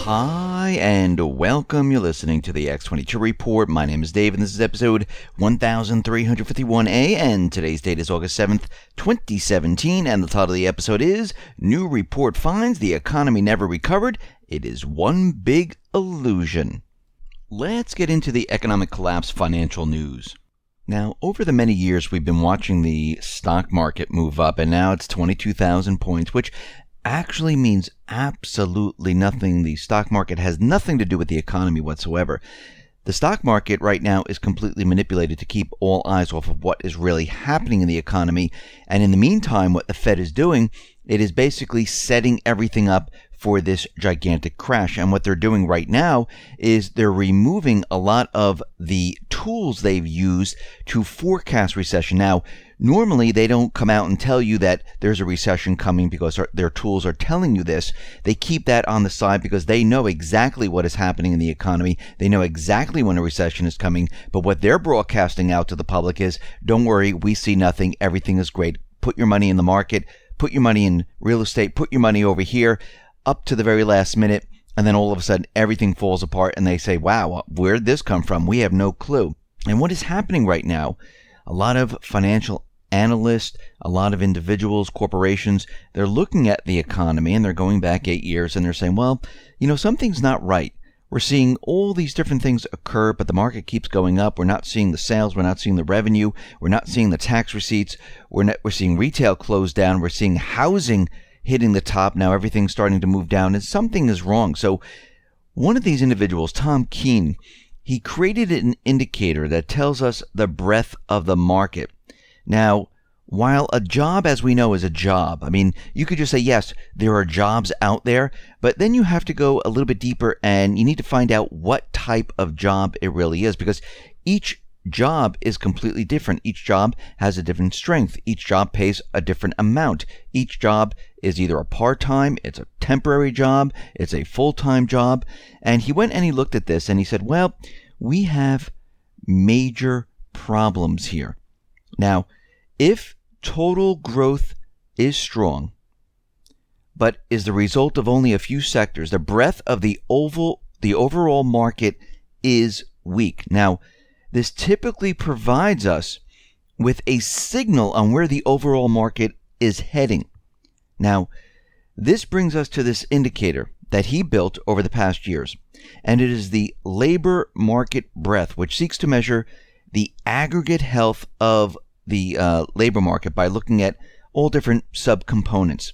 Hi, and welcome. You're listening to the X22 Report. My name is Dave, and this is episode 1351A, and today's date is August 7th, 2017, and the title of the episode is New Report Finds the Economy Never Recovered. It is one big illusion. Let's get into the economic collapse financial news. Now, over the many years, we've been watching the stock market move up, and now it's 22,000 points, which actually means absolutely nothing. The stock market has nothing to do with the economy whatsoever. The stock market right now is completely manipulated to keep all eyes off of what is really happening in the economy. And in the meantime, what the Fed is doing, it is basically setting everything up for this gigantic crash. And what they're doing right now is they're removing a lot of the tools they've used to forecast recession. Now, normally they don't come out and tell you that there's a recession coming because their tools are telling you this. They keep that on the side because they know exactly what is happening in the economy. They know exactly when a recession is coming. But what they're broadcasting out to the public is, don't worry, we see nothing. Everything is great. Put your money in the market. Put your money in real estate. Put your money over here. Up to the very last minute, and then all of a sudden everything falls apart and they say, wow, where'd this come from? We have no clue. And what is happening right now, a lot of financial analysts, a lot of individuals, corporations, they're looking at the economy and they're going back 8 years and they're saying, well, something's not right. We're seeing all these different things occur, but the market keeps going up. We're not seeing the sales. We're not seeing the revenue. We're not seeing the tax receipts. We're seeing retail close down. We're seeing housing hitting the top. Now everything's starting to move down and something is wrong. So one of these individuals, Tom Keene, he created an indicator that tells us the breadth of the market. Now, while a job, as we know, is a job, I mean, you could just say, yes, there are jobs out there, but then you have to go a little bit deeper and you need to find out what type of job it really is, because each job is completely different. Each job has a different strength. Each job pays a different amount. Each job is either a part-time, it's a temporary job, it's a full-time job. And he went and he looked at this and he said, well, we have major problems here. Now, if total growth is strong, but is the result of only a few sectors, the breadth of the overall market is weak. Now, this typically provides us with a signal on where the overall market is heading. Now, this brings us to this indicator that he built over the past years, and it is the labor market breadth, which seeks to measure the aggregate health of the labor market by looking at all different subcomponents.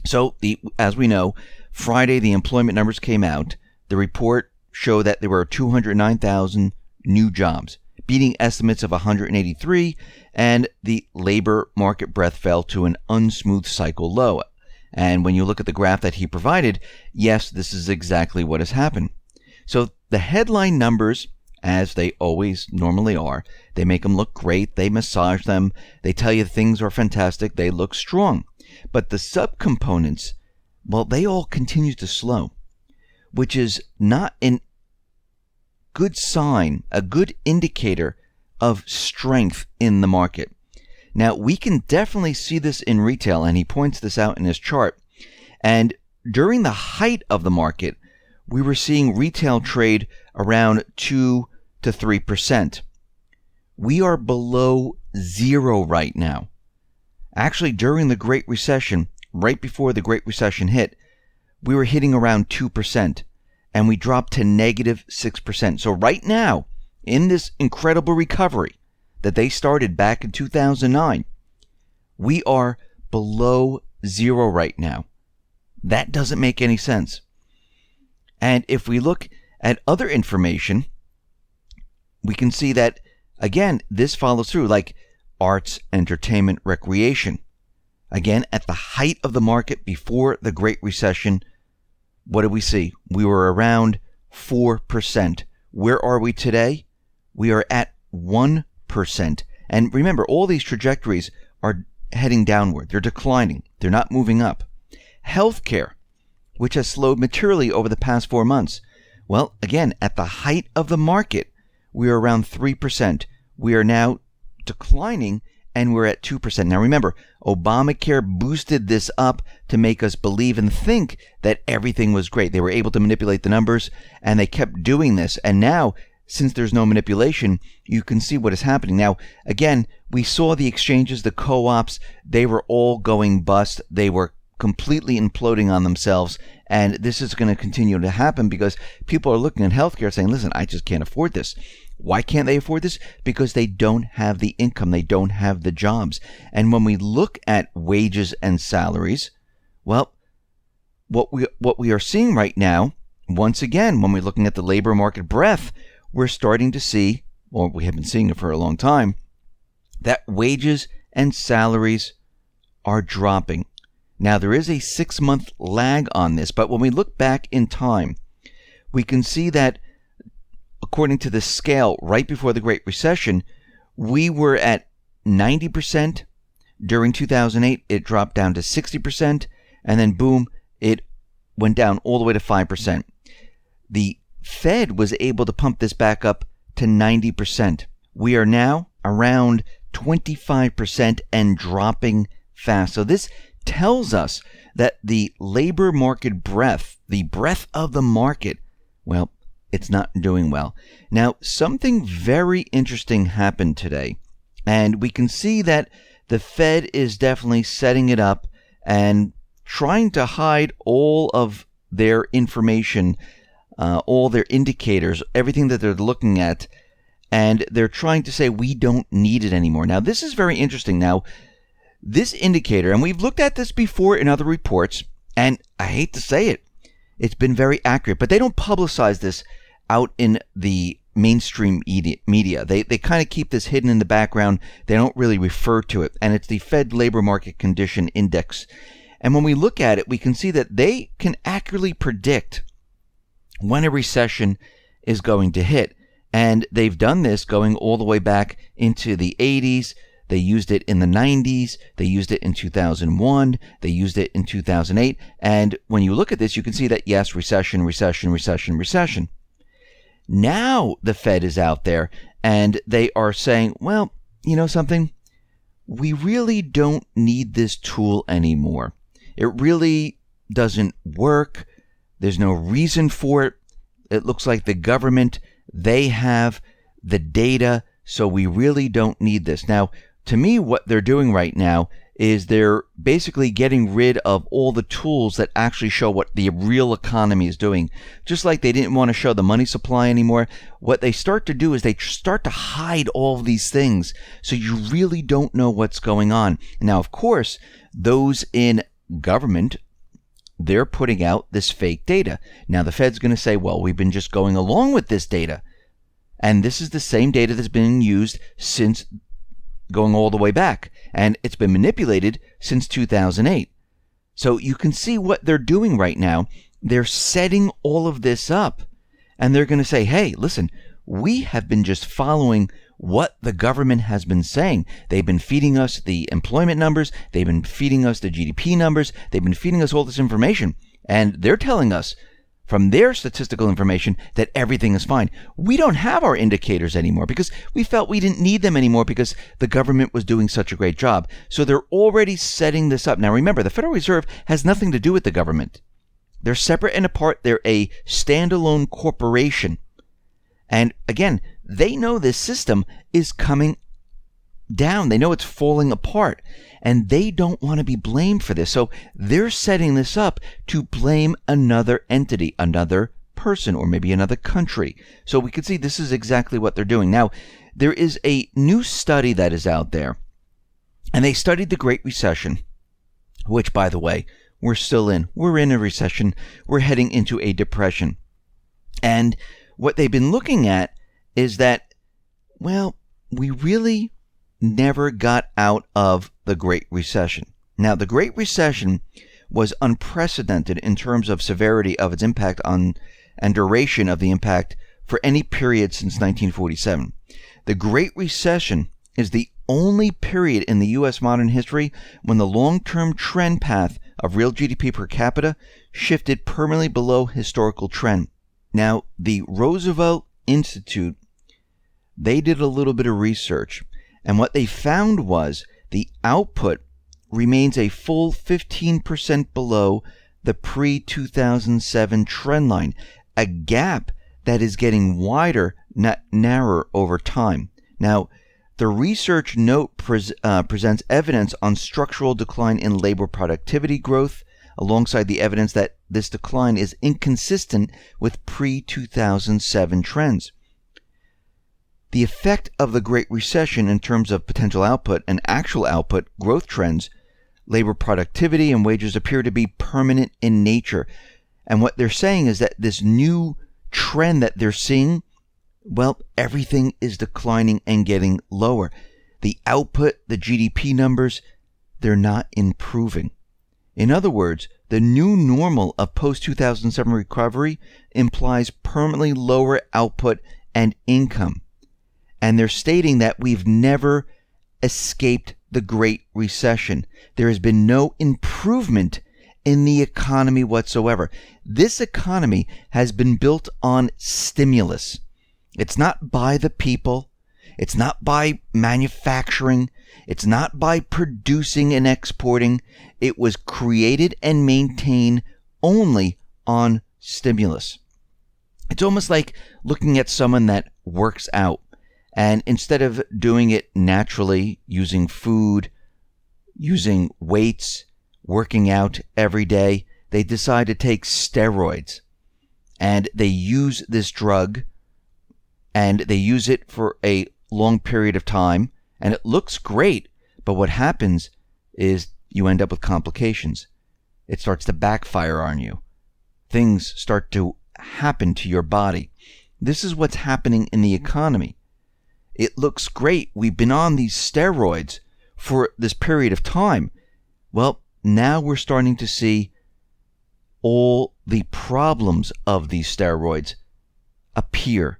So, as we know, Friday the employment numbers came out. The report showed that there were 209,000 new jobs, beating estimates of 183, and the labor market breadth fell to an unsmooth cycle low. And when you look at the graph that he provided, yes, this is exactly what has happened. So the headline numbers, as they always normally are, they make them look great, they massage them, they tell you things are fantastic, they look strong. But the subcomponents, well, they all continue to slow, which is not an good sign, a good indicator of strength in the market. Now, we can definitely see this in retail, and he points this out in his chart. And during the height of the market, we were seeing retail trade around 2 to 3%. We are below zero right now. Actually, during the Great Recession, right before the Great Recession hit, we were hitting around 2%. And we dropped to negative 6%. So right now, in this incredible recovery that they started back in 2009, we are below zero right now. That doesn't make any sense. And if we look at other information, we can see that, again, this follows through, like arts, entertainment, recreation. Again, at the height of the market before the Great Recession, what did we see? We were around 4%. Where are we today? We are at 1%. And remember, all these trajectories are heading downward. They're declining. They're not moving up. Healthcare, which has slowed materially over the past 4 months. Well, again, at the height of the market, we are around 3%. We are now declining and we're at 2%. Now remember, Obamacare boosted this up to make us believe and think that everything was great. They were able to manipulate the numbers, and they kept doing this. And now, since there's no manipulation, you can see what is happening. Now, again, we saw the exchanges, the co-ops, they were all going bust. They were completely imploding on themselves. And this is going to continue to happen because people are looking at healthcare saying, listen, I just can't afford this. Why can't they afford this? Because they don't have the income. They don't have the jobs. And when we look at wages and salaries, well, what we are seeing right now, once again, when we're looking at the labor market breadth, we're starting to see, or we have been seeing it for a long time, that wages and salaries are dropping. Now, there is a 6-month lag on this, but when we look back in time, we can see that according to the scale right before the Great Recession, we were at 90%. During 2008, it dropped down to 60%, and then boom, it went down all the way to 5%. The Fed was able to pump this back up to 90%. We are now around 25% and dropping fast. So this tells us that the labor market breadth, the breadth of the market, well, it's not doing well. Now, something very interesting happened today, and we can see that the Fed is definitely setting it up and trying to hide all of their information, all their indicators, everything that they're looking at, and they're trying to say we don't need it anymore. Now, this is very interesting. Now, this indicator, and we've looked at this before in other reports, and I hate to say it, it's been very accurate, but they don't publicize this out in the mainstream media. They kind of keep this hidden in the background. They don't really refer to it, and it's the Fed Labor Market Condition Index. And when we look at it, we can see that they can accurately predict when a recession is going to hit. And they've done this going all the way back into the 80s. They used it in the 90s. They used it in 2001. They used it in 2008. And when you look at this, you can see that, yes, recession, recession, recession, recession. Now the Fed is out there and they are saying, well, you know something? We really don't need this tool anymore. It really doesn't work. There's no reason for it. It looks like the government, they have the data, so we really don't need this. Now, to me, what they're doing right now is they're basically getting rid of all the tools that actually show what the real economy is doing. Just like they didn't want to show the money supply anymore, what they start to do is they start to hide all of these things, so you really don't know what's going on. Now, of course, those in government, they're putting out this fake data. Now, the Fed's going to say, well, we've been just going along with this data. And this is the same data that's been used since going all the way back. And it's been manipulated since 2008. So you can see what they're doing right now. They're setting all of this up. And they're going to say, hey, listen, we have been just following what the government has been saying. They've been feeding us the employment numbers. They've been feeding us the GDP numbers. They've been feeding us all this information. And they're telling us from their statistical information that everything is fine. We don't have our indicators anymore because we felt we didn't need them anymore because the government was doing such a great job. So they're already setting this up. Now remember, the Federal Reserve has nothing to do with the government. They're separate and apart. They're a standalone corporation. And again, they know this system is coming down. They know it's falling apart. And they don't want to be blamed for this. So they're setting this up to blame another entity, another person, or maybe another country. So we can see this is exactly what they're doing. Now, there is a new study that is out there. And they studied the Great Recession, which, by the way, we're still in. We're in a recession. We're heading into a depression. And what they've been looking at is that, well, we really never got out of the Great Recession. Now, the Great Recession was unprecedented in terms of severity of its impact on and duration of the impact for any period since 1947. The Great Recession is the only period in the U.S. modern history when the long-term trend path of real GDP per capita shifted permanently below historical trend. Now, the Roosevelt Institute, they did a little bit of research, And what they found was the output remains a full 15% below the pre-2007 trend line, a gap that is getting wider, not narrower over time. Now, the research note presents evidence on structural decline in labor productivity growth, alongside the evidence that this decline is inconsistent with pre-2007 trends. The effect of the Great Recession in terms of potential output and actual output growth trends, labor productivity and wages appear to be permanent in nature. And what they're saying is that this new trend that they're seeing, well, everything is declining and getting lower. The output, the GDP numbers, they're not improving. In other words, the new normal of post-2007 recovery implies permanently lower output and income. And they're stating that we've never escaped the Great Recession. There has been no improvement in the economy whatsoever. This economy has been built on stimulus. It's not by the people. It's not by manufacturing. It's not by producing and exporting. It was created and maintained only on stimulus. It's almost like looking at someone that works out, and instead of doing it naturally, using food, using weights, working out every day, they decide to take steroids. And they use this drug, and they use it for a long period of time, and it looks great, but what happens is you end up with complications. It starts to backfire on you. Things start to happen to your body. This is what's happening in the economy. It looks great. We've been on these steroids for this period of time. Well, now we're starting to see all the problems of these steroids appear.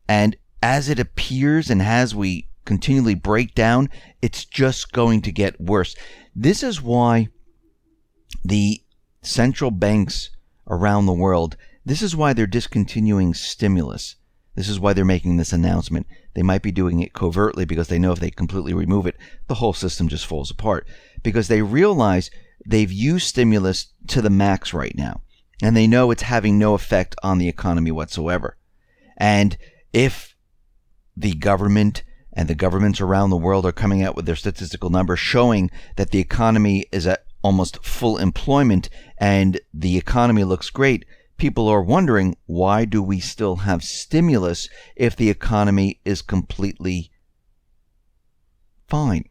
And as it appears and as we continually break down, it's just going to get worse. This is why the central banks around the world, this is why they're discontinuing stimulus. This is why they're making this announcement. They might be doing it covertly because they know if they completely remove it, the whole system just falls apart. Because they realize they've used stimulus to the max right now. And they know it's having no effect on the economy whatsoever. And if the government and the governments around the world are coming out with their statistical numbers showing that the economy is at almost full employment and the economy looks great, people are wondering, why do we still have stimulus if the economy is completely fine?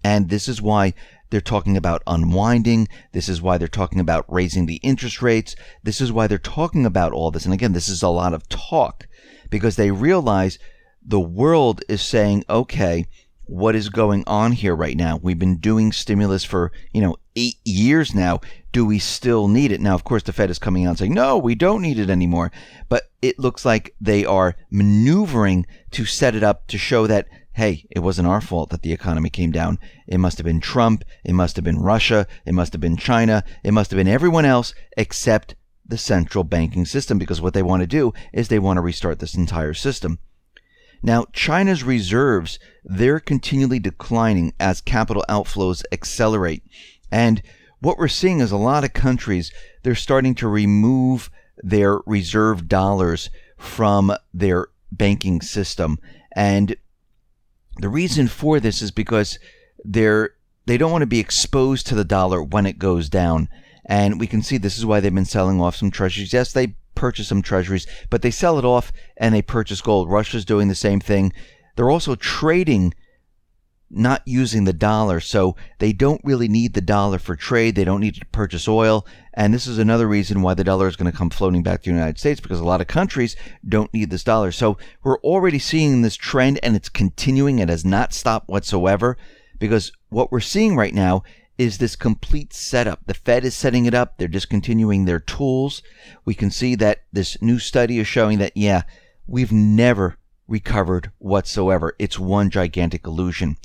And this is why they're talking about unwinding. This is why they're talking about raising the interest rates. This is why they're talking about all this. And again, this is a lot of talk because they realize the world is saying, okay, what is going on here right now? We've been doing stimulus for, 8 years now. Do we still need it? Now, of course, the Fed is coming out and saying, no, we don't need it anymore. But it looks like they are maneuvering to set it up to show that, hey, it wasn't our fault that the economy came down. It must have been Trump. It must have been Russia. It must have been China. It must have been everyone else except the central banking system, because what they want to do is they want to restart this entire system. Now, China's reserves, they're continually declining as capital outflows accelerate. And what we're seeing is a lot of countries, they're starting to remove their reserve dollars from their banking system. And the reason for this is because they don't want to be exposed to the dollar when it goes down. And we can see this is why they've been selling off some treasuries. Yes, they purchase some treasuries, but they sell it off and they purchase gold. Russia's doing the same thing. They're also trading, not using the dollar, so they don't really need the dollar for trade. They don't need to purchase oil, and this is another reason why the dollar is going to come floating back to the United States, because a lot of countries don't need this dollar. So we're already seeing this trend, and it's continuing. It has not stopped whatsoever, because what we're seeing right now is this complete setup. The Fed is setting it up. They're discontinuing their tools. We can see that this new study is showing that, yeah, we've never recovered whatsoever. It's one gigantic illusion.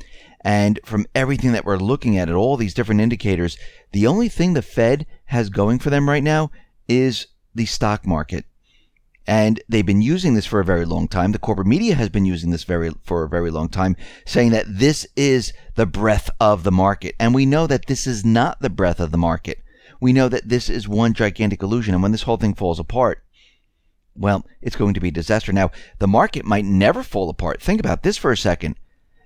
And from everything that we're looking at all these different indicators, the only thing the Fed has going for them right now is the stock market. And they've been using this for a very long time. The corporate media has been using this for a very long time, saying that this is the breadth of the market. And we know that this is not the breadth of the market. We know that this is one gigantic illusion. And when this whole thing falls apart, well, it's going to be a disaster. Now, the market might never fall apart. Think about this for a second.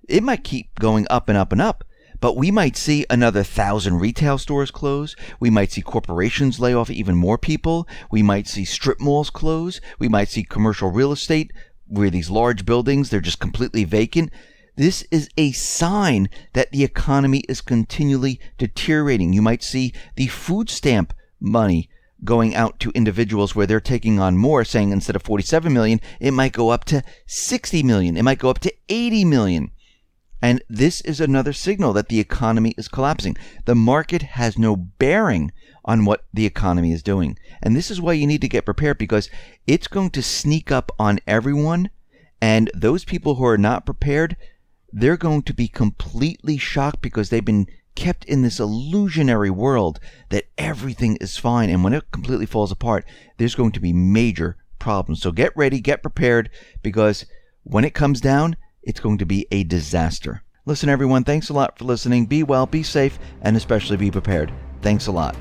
It might keep going up and up and up. But we might see another 1,000 retail stores close. We might see corporations lay off even more people. We might see strip malls close. We might see commercial real estate where these large buildings, they're just completely vacant. This is a sign that the economy is continually deteriorating. You might see the food stamp money going out to individuals where they're taking on more, saying instead of 47 million, it might go up to 60 million. It might go up to 80 million. And this is another signal that the economy is collapsing. The market has no bearing on what the economy is doing. And this is why you need to get prepared, because it's going to sneak up on everyone. And those people who are not prepared, they're going to be completely shocked because they've been kept in this illusionary world that everything is fine. And when it completely falls apart, there's going to be major problems. So get ready, get prepared, because when it comes down, it's going to be a disaster. Listen, everyone, thanks a lot for listening. Be well, be safe, and especially be prepared. Thanks a lot.